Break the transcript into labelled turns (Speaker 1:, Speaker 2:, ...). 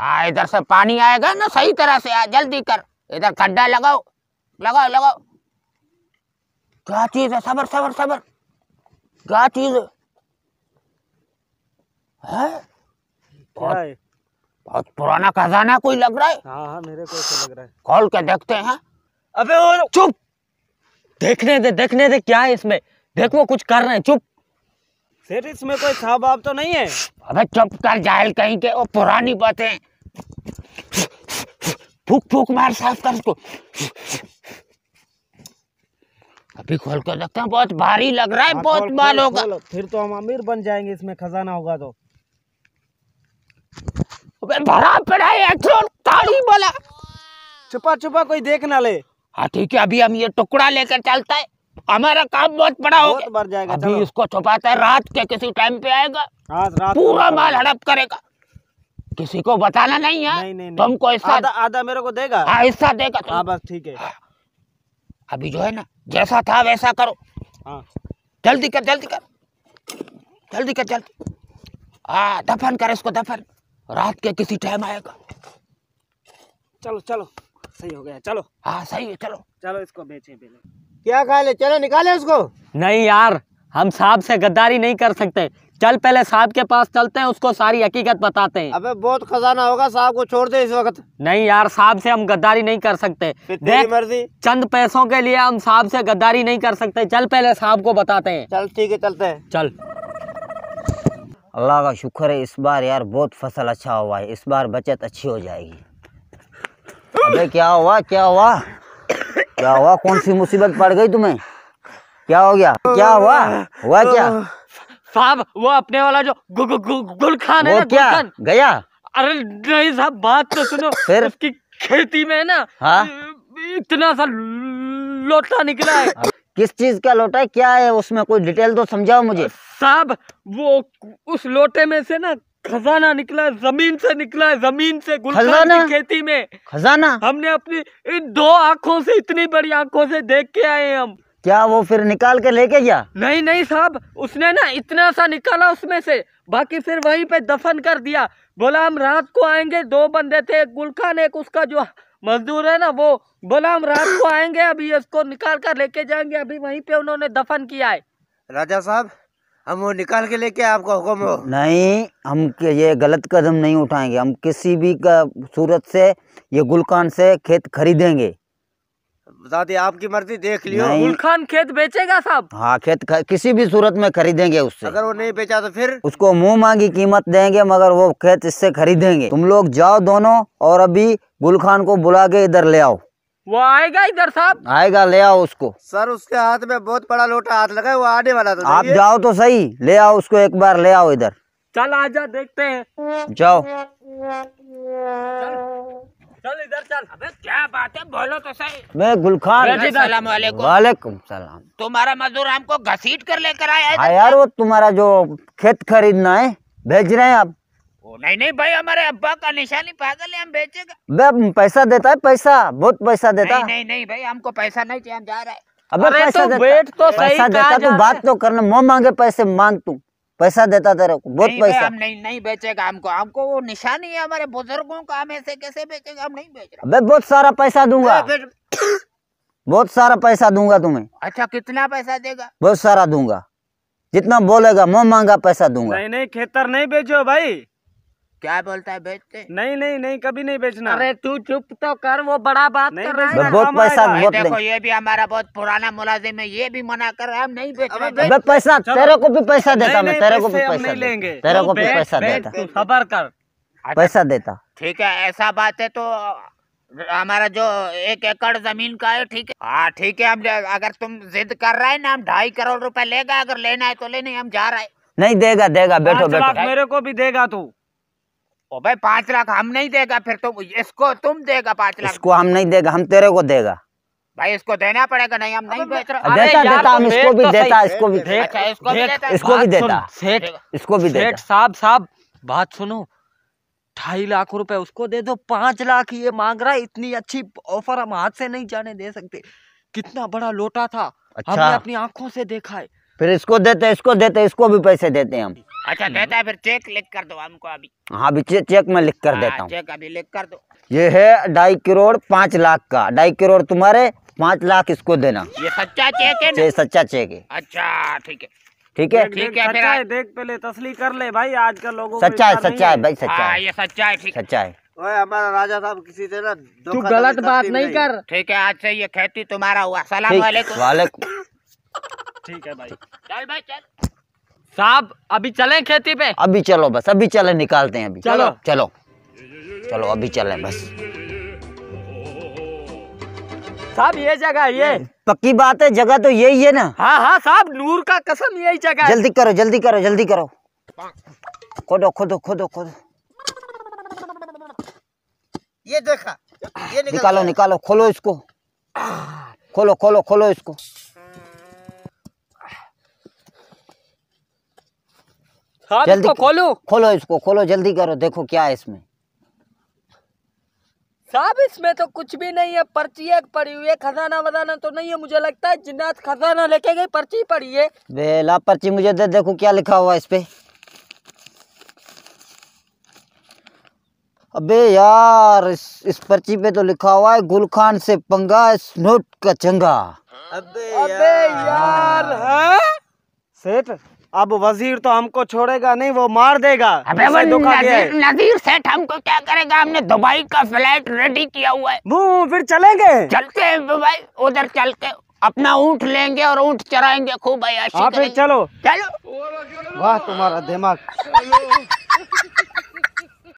Speaker 1: हाँ इधर से पानी आएगा ना, सही तरह से आ, जल्दी कर, इधर खड्डा लगाओ लगाओ लगाओ। क्या चीज है? सबर सबर सबर, क्या चीज है?
Speaker 2: क्या है?
Speaker 1: बहुत पुराना खजाना कोई लग रहा है।
Speaker 2: हाँ हाँ मेरे को ऐसा लग रहा है।
Speaker 1: खोल के देखते हैं।
Speaker 3: अबे वो चुप, देखने दे क्या है इसमें, देख वो कुछ कर रहे हैं, चुप।
Speaker 2: सेठ इसमें कोई सांप वाप तो नहीं है?
Speaker 1: अबे चुप कर जाहिल कहीं के, वो पुरानी बातें। फूक फूक मार, साफ कर उसको। अभी खोल के देखते हैं, बहुत भारी लग रहा है।
Speaker 2: हाँ,
Speaker 1: बहुत माल होगा।
Speaker 2: फिर तो हम अमीर बन जाएंगे इसमें खजाना होगा तो।
Speaker 1: अबे भरा पड़ा है, ताड़ी बोला।
Speaker 2: छुपा छुपा कोई देख ना ले।
Speaker 1: हाँ ठीक है, अभी हम ये टुकड़ा लेकर चलता है, हमारा काम बहुत बड़ा हो
Speaker 2: बहुत बढ़ जाएगा।
Speaker 1: अभी इसको छुपाता है, रात के किसी टाइम पे आएगा,
Speaker 2: रात
Speaker 1: पूरा माल हड़प करेगा। किसी को बताना नहीं है।
Speaker 2: नहीं।
Speaker 1: तुमको हिस्सा
Speaker 2: आधा मेरे को देगा।
Speaker 1: हाँ हिस्सा देगा।
Speaker 2: हाँ बस ठीक है।
Speaker 1: अभी जो है ना, जैसा था वैसा करो।
Speaker 2: हाँ
Speaker 1: जल्दी कर जल्दी कर जल्दी कर जल्दी। हाँ दफन कर इसको, दफन, रात के किसी टाइम आएगा।
Speaker 2: चलो चलो, सही हो गया, चलो।
Speaker 1: हाँ सही है, चलो
Speaker 2: चलो इसको बेचें पहले।
Speaker 4: क्या खा ले, चलो निकाले उसको।
Speaker 3: नहीं यार, हम साहब से गद्दारी नहीं कर सकते, चल पहले साहब के पास चलते हैं, उसको सारी हकीकत बताते हैं।
Speaker 4: अबे बहुत खजाना होगा, साहब को छोड़ दे इस वक्त।
Speaker 3: नहीं यार, साहब से हम गद्दारी नहीं कर सकते।
Speaker 4: फिर तेरी मर्जी।
Speaker 3: चंद पैसों के लिए हम साहब से गद्दारी नहीं कर सकते, चल पहले साहब को बताते हैं।
Speaker 4: चल ठीक है, चलते हैं।
Speaker 3: चल।
Speaker 5: अल्लाह का शुक्र है, इस बार यार बहुत फसल अच्छा हुआ है, इस बार बचत अच्छी हो जाएगी। अबे क्या हुआ क्या हुआ क्या हुआ, कौन सी मुसीबत पड़ गई तुम्हें? क्या हो गया, क्या हुआ क्या?
Speaker 3: साहब वो अपने वाला जो गुलखान है
Speaker 5: वो
Speaker 3: ना,
Speaker 5: क्या
Speaker 3: गुलखान
Speaker 5: गया?
Speaker 3: अरे नहीं साहब, बात तो सुनो।
Speaker 5: फिर?
Speaker 3: उसकी खेती में ना,
Speaker 5: हाँ?
Speaker 3: इतना सा लोटा निकला है।
Speaker 5: किस चीज का लोटा है, क्या है उसमें, कोई डिटेल तो समझाओ मुझे।
Speaker 3: साहब वो उस लोटे में से ना खजाना निकला है, जमीन से निकला है, जमीन से, गुलखान की खेती में
Speaker 5: खजाना।
Speaker 3: हमने अपनी इन दो आंखों से, इतनी बड़ी आंखों से देख के आए हम।
Speaker 5: क्या वो फिर निकाल के लेके गया?
Speaker 3: नहीं साहब, उसने ना इतना सा निकाला उसमें से, बाकी फिर वहीं पे दफन कर दिया। बोला हम रात को आएंगे, दो बंदे थे, एक गुलखान एक उसका जो मजदूर है ना, वो बोला हम रात को आएंगे, अभी इसको निकाल कर लेके जाएंगे, अभी वहीं पे उन्होंने दफन किया है।
Speaker 4: राजा साहब, हम वो निकाल के लेके आपको हुक्म हो।
Speaker 5: नहीं, हम ये गलत कदम नहीं उठाएंगे, हम किसी भी का सूरत से ये गुलकान से खेत खरीदेंगे।
Speaker 4: बता दी आपकी मर्जी, देख लियो।
Speaker 3: गुलखान खेत बेचेगा साहब?
Speaker 5: हाँ खेत किसी भी सूरत में खरीदेंगे उससे।
Speaker 4: अगर वो नहीं बेचा तो फिर
Speaker 5: उसको मुंह मांगी कीमत देंगे, मगर वो खेत इससे खरीदेंगे। तुम लोग जाओ दोनों, और अभी गुलखान को बुला के इधर ले आओ।
Speaker 3: वो आएगा इधर साहब?
Speaker 5: आएगा, ले आओ उसको।
Speaker 4: सर उसके हाथ में बहुत बड़ा लोटा हाथ लगा है, वो आने वाला तो
Speaker 5: आप
Speaker 4: नहीं है।
Speaker 5: जाओ तो सही, ले आओ उसको, एक बार ले आओ इधर।
Speaker 3: चल आजा, देखते हैं।
Speaker 5: जाओ।
Speaker 3: चल इधर चल।
Speaker 1: अबे क्या बात है, बोलो तो सही।
Speaker 5: मैं गुलखान।
Speaker 1: अस्सलाम वालेकुम।
Speaker 5: वालेकुम सलाम।
Speaker 1: तुम्हारा मजदूर हमको घसीट कर लेकर आया है।
Speaker 5: हाँ यार, वो तुम्हारा जो खेत खरीदना है, भेज रहे हैं आप।
Speaker 1: नहीं भाई, हमारे अब्बा का निशानी, पागल है, हम बेचेगा।
Speaker 5: बे पैसा देता है, पैसा बहुत पैसा देता।
Speaker 1: नहीं भाई, हमको पैसा नहीं चाहिए, हम जा रहे हैं।
Speaker 5: अबे पैसा
Speaker 3: तो वेट तो सही
Speaker 5: पैसा देता, तू बात तो करना, मुंह मांगे पैसे मांग, तू पैसा देता तेरे को, बहुत पैसा।
Speaker 1: हम नहीं बेचेगा, हमको वो निशानी है हमारे बुजुर्गों का, हम ऐसे कैसे बेचेगा, हम नहीं बेच रहे।
Speaker 5: अबे बहुत सारा पैसा दूंगा, बहुत सारा पैसा दूंगा तुम्हें।
Speaker 1: अच्छा कितना पैसा देगा?
Speaker 5: बहुत सारा दूंगा, जितना बोलेगा, मुंह मांगा पैसा दूंगा।
Speaker 2: नहीं खेतर नहीं बेचो भाई।
Speaker 1: क्या बोलता है, बेचते?
Speaker 2: नहीं कभी नहीं बेचना।
Speaker 3: अरे तू चुप तो कर, वो बड़ा बात कर रहा है।
Speaker 5: बहुत पैसा, बहुत
Speaker 1: देखो ये भी हमारा बहुत पुराना मुलाजिम है, ये भी मना कर रहा है, हम नहीं बेच रहे।
Speaker 5: अबे पैसा, तेरे को भी पैसा देता मैं, तेरे को भी
Speaker 2: पैसे हम
Speaker 5: पैसा
Speaker 2: नहीं लेंगे।
Speaker 5: तेरे को भी पैसा देता,
Speaker 3: तू सबर कर।
Speaker 5: पैसा देता।
Speaker 1: ठीक है, ऐसा बात है तो हमारा जो 1 एकड़ जमीन का है, ठीक है। हाँ ठीक है, हम अगर तुम जिद कर रहे हैं ना, हम 2.5 करोड़ रुपए लेगा, अगर लेना है तो ले, नहीं हम जा रहे हैं।
Speaker 5: नहीं देगा, बैठो
Speaker 2: 5 लाख मेरे को भी देगा तू।
Speaker 1: ओ भाई 5 लाख हम नहीं देगा, फिर तुम इसको तुम देगा 5 लाख।
Speaker 5: इसको हम नहीं देगा, हम तेरे को देगा।
Speaker 1: भाई इसको देना पड़ेगा, नहीं हम नहीं बेच रहे।
Speaker 5: देता हम इसको भी देता, इसको भी
Speaker 1: अच्छा इसको भी देता,
Speaker 5: इसको भी देता,
Speaker 3: सेठ
Speaker 5: इसको भी देता।
Speaker 3: साहब बात सुनो, 2.5 लाख रुपए उसको दे दो, 5 लाख ये मांग रहा है। इतनी अच्छी ऑफर हम हाथ से नहीं जाने दे सकते। कितना बड़ा लोटा था, हमने अपनी आंखों से देखा है।
Speaker 5: फिर इसको देते, इसको भी पैसे देते हैं हम।
Speaker 1: अच्छा देता है, फिर चेक लिख कर दो हमको अभी।
Speaker 5: हाँ अभी चेक में लिख कर देता हूँ।
Speaker 1: चेक अभी लिख कर दो।
Speaker 5: ये है 2.5 करोड़ 5 लाख का। 2.5 करोड़ तुम्हारे, 5 लाख इसको देना।
Speaker 1: ये सच्चा चेक है ना?
Speaker 5: ये सच्चा चेक है।
Speaker 1: अच्छा ठीक है।
Speaker 5: ठीक है
Speaker 1: ठीक है, फिर
Speaker 2: सच्चा है, देख पहले तसली कर ले भाई, आजकल लोगों को
Speaker 5: सच्चा है,
Speaker 2: इतना नहीं
Speaker 5: सच्चा है भाई, सच्चा
Speaker 1: हाँ
Speaker 5: है,
Speaker 1: ये सच्चा है। ठीक है,
Speaker 5: सच्चा है।
Speaker 4: ओए हमारा राजा साहब किसी से ना
Speaker 3: तू गलत बात नहीं कर।
Speaker 1: ठीक है, आज से ये खेती तुम्हारा हुआ। सलाम
Speaker 5: ठीक,
Speaker 1: वालेकुम।
Speaker 5: वालेकुम।
Speaker 2: ठीक है भाई।
Speaker 1: चल भाई चल।
Speaker 3: साहब अभी चलें खेती पे?
Speaker 5: अभी चलो बस, अभी चले, निकालते हैं अभी।
Speaker 3: चलो।
Speaker 5: चलो चलो अभी चले बस।
Speaker 3: साहब ये जगह ये।
Speaker 5: पक्की बात है, जगह तो यही है ना?
Speaker 3: हाँ हाँ साहब, नूर का कसम यही जगह है।
Speaker 5: जल्दी करो, जल्दी करो, जल्दी करो। खोदो खोदो खोदो खोदो।
Speaker 4: ये देखा, ये
Speaker 5: निकालो निकालो, खोलो इसको, खोलो खोलो खोलो इसको।
Speaker 3: साहब
Speaker 5: जल्दी
Speaker 3: इसको खोलो।
Speaker 5: खोलो इसको, खोलो जल्दी करो, देखो क्या है इसमें।
Speaker 3: साहब इसमें तो कुछ भी नहीं है, पर्ची एक पड़ी हुई है, खजाना वजाना तो नहीं है। मुझे लगता है जिन्नात खजाना लेके गई, पर्ची पड़ी है।
Speaker 5: बेला पर्ची मुझे दे, देखो क्या लिखा हुआ है इस पे। अबे यार, इस पर्ची पे तो लिखा हुआ है गुल खान से पंगा, इस नोट का चंगा।
Speaker 4: अबे
Speaker 3: यार है?
Speaker 2: सेठ अब वजीर तो हमको छोड़ेगा नहीं, वो मार देगा।
Speaker 1: अबे वो
Speaker 2: उसे धोखा दिया है।
Speaker 1: नजीर सेठ हमको क्या करेगा? हमने दुबई का फ्लाइट रेडी किया हुआ है।
Speaker 2: वो फिर चलेंगे।
Speaker 1: चलते हैं भाई, उधर चल के अपना ऊँट लेंगे और ऊँट चराएंगे खूब, अय्याशी
Speaker 2: हाँ फिर
Speaker 1: करेंगे।
Speaker 2: चलो।
Speaker 1: चलो।
Speaker 4: वाह तुम्हारा दिमाग।